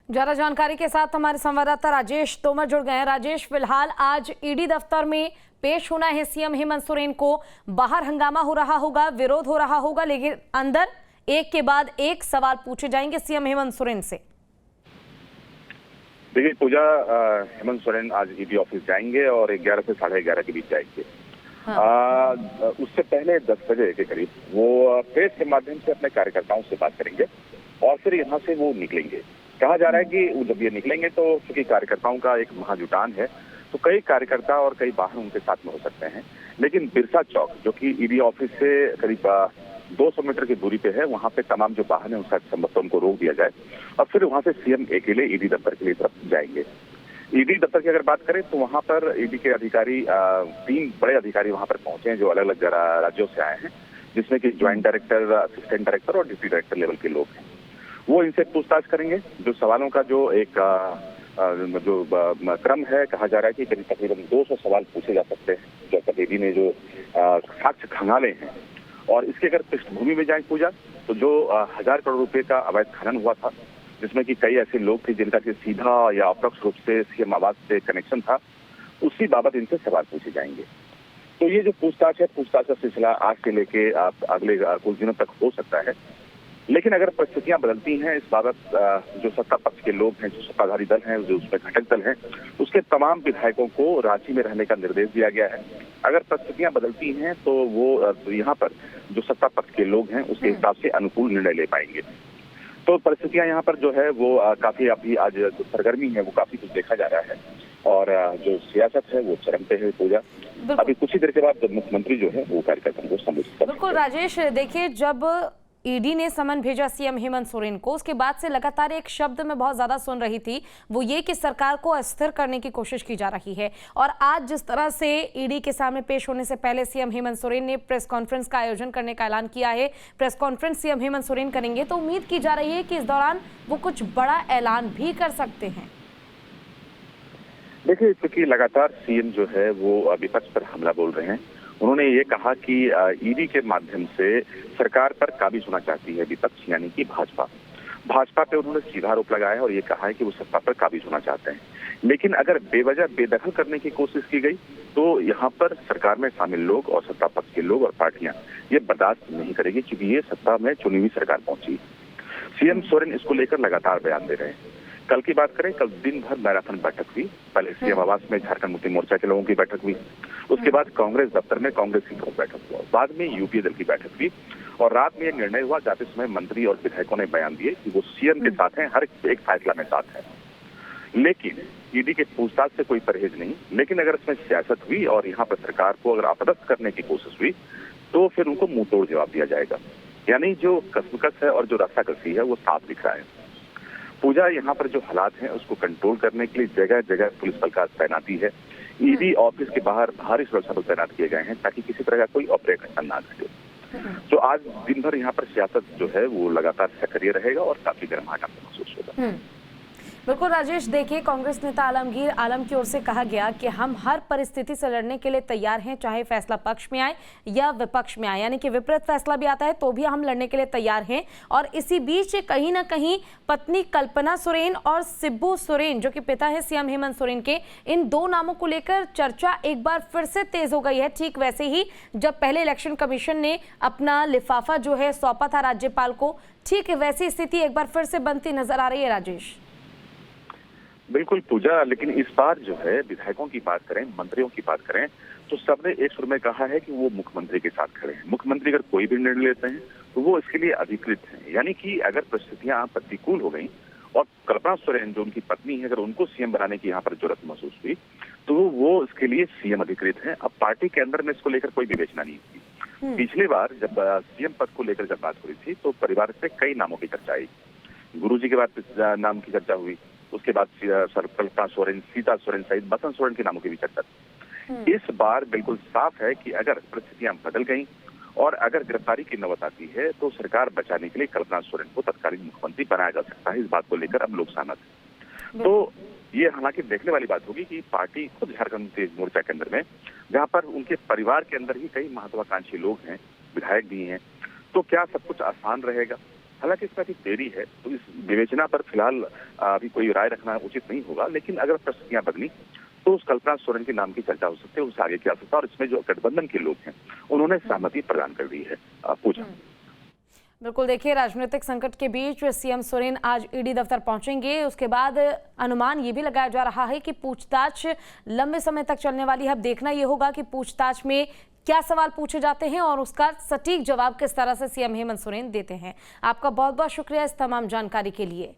ज्यादा जानकारी के साथ हमारे संवाददाता राजेश तोमर जुड़ गए हैं। राजेश, फिलहाल आज ईडी दफ्तर में पेश होना है सीएम हेमंत सोरेन को। बाहर हंगामा हो रहा होगा, विरोध हो रहा होगा, लेकिन अंदर एक के बाद एक सवाल पूछे जाएंगे सीएम हेमंत सोरेन से। देखिए पूजा, हेमंत सोरेन आज ईडी ऑफिस जाएंगे और 11 से 11:30 के बीच जाएंगे। हाँ। उससे पहले 10 बजे के करीब वो प्रेस के माध्यम से अपने कार्यकर्ताओं से बात करेंगे और फिर यहाँ से वो निकलेंगे। कहा जा रहा है कि जब ये निकलेंगे तो क्योंकि कार्यकर्ताओं का एक महाजुटान है तो कई कार्यकर्ता और कई वाहन उनके साथ में हो सकते हैं, लेकिन बिरसा चौक जो कि ईडी ऑफिस से करीब 200 मीटर की दूरी पे है, वहाँ पे तमाम जो वाहन है उसका संभवतः उनको रोक दिया जाए और फिर वहाँ से सीएम अकेले ईडी दफ्तर के लिए तरफ जाएंगे। ईडी दफ्तर की अगर बात करें तो वहाँ पर ईडी के अधिकारी 3 बड़े अधिकारी वहाँ पर पहुंचे हैं जो अलग अलग राज्यों से आए हैं, जिसमें कि ज्वाइंट डायरेक्टर, असिस्टेंट डायरेक्टर और डिप्टी डायरेक्टर लेवल के लोग हैं। वो इनसे पूछताछ करेंगे। जो सवालों का जो एक क्रम है, कहा जा रहा है कि तकरीबन 200 सवाल पूछे जा सकते हैं जो ईडी ने जो साक्ष्य खंगाले हैं। और इसके अगर पृष्ठभूमि में जाए पूजा तो जो 1000 करोड़ रुपए का अवैध खनन हुआ था, जिसमें कि कई ऐसे लोग थे जिनका कि सीधा या अप्रत्यक्ष रूप से सीएम आवास से कनेक्शन था, उसी बाबत इनसे सवाल पूछे जाएंगे। तो ये जो पूछताछ है, पूछताछ का सिलसिला आज से लेके अगले कुछ दिनों तक हो सकता है। लेकिन अगर परिस्थितियां बदलती हैं, इस बाबत जो सत्ता पक्ष के लोग हैं, जो सत्ताधारी दल हैं, जो उसमें घटक दल हैं, उसके तमाम विधायकों को रांची में रहने का निर्देश दिया गया है। अगर परिस्थितियां बदलती हैं तो वो यहाँ पर जो सत्ता पक्ष के लोग हैं उसके हिसाब से अनुकूल निर्णय ले पाएंगे। तो परिस्थितियां यहाँ पर जो है वो काफी अभी आज जो सरगर्मी है वो काफी कुछ देखा जा रहा है और जो सियासत है वो चरम पे है पूजा। अभी कुछ ही देर के बाद मुख्यमंत्री जो है वो कार्यक्रम को संबोधित करेंगे। बिल्कुल राजेश, देखिए जब ईडी ने समन भेजा सीएम हेमंत सोरेन को, उसके बाद से लगातार एक शब्द मैं बहुत ज्यादा सुन रही थी, वो ये कि सरकार को अस्थिर करने की कोशिश की जा रही है। और आज जिस तरह से ईडी के सामने पेश होने से पहले सीएम हेमंत सोरेन ने प्रेस कॉन्फ्रेंस का आयोजन करने का ऐलान किया है, press conference CM Hemant Soren करेंगे, तो उम्मीद की जा रही है कि इस दौरान वो कुछ बड़ा ऐलान भी कर सकते हैं। देखिए, क्योंकि लगातार सीएम जो है वो विपक्ष पर हमला बोल रहे हैं। उन्होंने ये कहा कि ईडी के माध्यम से सरकार पर काबिज होना चाहती है विपक्ष, यानी कि भाजपा पे उन्होंने सीधा आरोप लगाया और ये कहा है कि वो सत्ता पर काबिज होना चाहते हैं। लेकिन अगर बेवजह बेदखल करने की कोशिश की गई तो यहाँ पर सरकार में शामिल लोग और सत्ता पक्ष के लोग और पार्टियां ये बर्दाश्त नहीं करेगी, क्योंकि ये सत्ता में चुनी हुई सरकार पहुंची। सीएम सोरेन इसको लेकर लगातार बयान दे रहे हैं। कल की बात करें, कल दिन भर मैराथन बैठक हुई। पहले सीएम आवास में झारखंड मुक्ति मोर्चा के लोगों की बैठक हुई, उसके बाद कांग्रेस दफ्तर में कांग्रेस की बैठक हुआ, बाद में यूपीए दल की बैठक हुई और रात में यह निर्णय हुआ जाते समय मंत्री और विधायकों ने बयान दिए कि वो सीएम के साथ हैं, हर एक फैसला में साथ है। लेकिन ईडी के पूछताछ से कोई परहेज नहीं। लेकिन अगर इसमें सियासत हुई और यहाँ पर सरकार को अगर अपदस्थ करने की कोशिश हुई तो फिर उनको मुंह तोड़ जवाब दिया जाएगा। यानी जो कसमकस है और जो रस्साकसी है वो साफ दिख रहा है। पूजा, यहाँ पर जो हालात हैं उसको कंट्रोल करने के लिए जगह जगह पुलिस बल का तैनाती है। ईडी ऑफिस के बाहर भारी सुरक्षा बल तैनात किए गए हैं ताकि किसी तरह का कोई ऑपरेशन ना घटे। तो आज दिन भर यहाँ पर सियासत जो है वो लगातार सक्रिय रहेगा और काफी गर्माहट आपको महसूस होगा। बिल्कुल राजेश, देखिए कांग्रेस नेता आलमगीर आलम की ओर से कहा गया कि हम हर परिस्थिति से लड़ने के लिए तैयार हैं, चाहे फैसला पक्ष में आए या विपक्ष में आए, यानी कि विपरीत फैसला भी आता है तो भी हम लड़ने के लिए तैयार हैं। और इसी बीच कहीं ना कहीं पत्नी कल्पना सोरेन और शिबू सोरेन जो कि पिता है सीएम हेमंत सोरेन के, इन 2 नामों को लेकर चर्चा एक बार फिर से तेज हो गई है। ठीक वैसे ही जब पहले इलेक्शन कमीशन ने अपना लिफाफा जो है सौंपा था राज्यपाल को, ठीक वैसी स्थिति एक बार फिर से बनती नजर आ रही है। राजेश, बिल्कुल पूजा, लेकिन इस बार जो है विधायकों की बात करें, मंत्रियों की बात करें तो सबने एक सुर में कहा है कि वो मुख्यमंत्री के साथ खड़े हैं। मुख्यमंत्री अगर कोई भी निर्णय लेते हैं तो वो इसके लिए अधिकृत हैं। यानी कि अगर परिस्थितियां प्रतिकूल हो गई और कल्पना सोरेन जो उनकी पत्नी है, अगर उनको सीएम बनाने की यहाँ पर जरूरत महसूस हुई तो वो इसके लिए सीएम अधिकृत है। अब पार्टी के अंदर में इसको लेकर कोई विवेचना नहीं हुई। पिछली बार जब सीएम पद को लेकर जब बात हो रही थी तो परिवार से कई नामों की चर्चा आई। गुरुजी के बाद नाम की चर्चा हुई, उसके बाद कल्पना सोरेन, सीता सोरेन सहित बसंत सोरेन के नामों की भी चर्चा थी। इस बार बिल्कुल साफ है कि अगर परिस्थितियां बदल गई और अगर गिरफ्तारी की नौबत आती है तो सरकार बचाने के लिए कल्पना सोरेन को तत्कालीन मुख्यमंत्री बनाया जा सकता है। इस बात को लेकर अब लोग सहमत हैं। तो ये हालांकि देखने वाली बात होगी कि पार्टी खुद झारखंड मुक्ति मोर्चा के अंदर में, जहाँ पर उनके परिवार के अंदर ही कई महत्वाकांक्षी लोग हैं, विधायक भी हैं, तो क्या सब कुछ आसान रहेगा? हालांकि इसमें अभी देरी है, तो इस विवेचना पर फिलहाल अभी कोई राय रखना उचित नहीं होगा। लेकिन अगर परिस्थितियां बदली तो उस कल्पना सोरेन के नाम की चर्चा हो सकती है, उससे आगे क्या सकता है। और इसमें जो गठबंधन के लोग हैं उन्होंने सहमति प्रदान कर दी है। पूजा, बिल्कुल, देखिए राजनीतिक संकट के बीच सीएम सोरेन आज ईडी दफ्तर पहुंचेंगे। उसके बाद अनुमान ये भी लगाया जा रहा है कि पूछताछ लंबे समय तक चलने वाली है। अब देखना ये होगा कि पूछताछ में क्या सवाल पूछे जाते हैं और उसका सटीक जवाब किस तरह से सीएम हेमंत सोरेन देते हैं। आपका बहुत बहुत शुक्रिया इस तमाम जानकारी के लिए।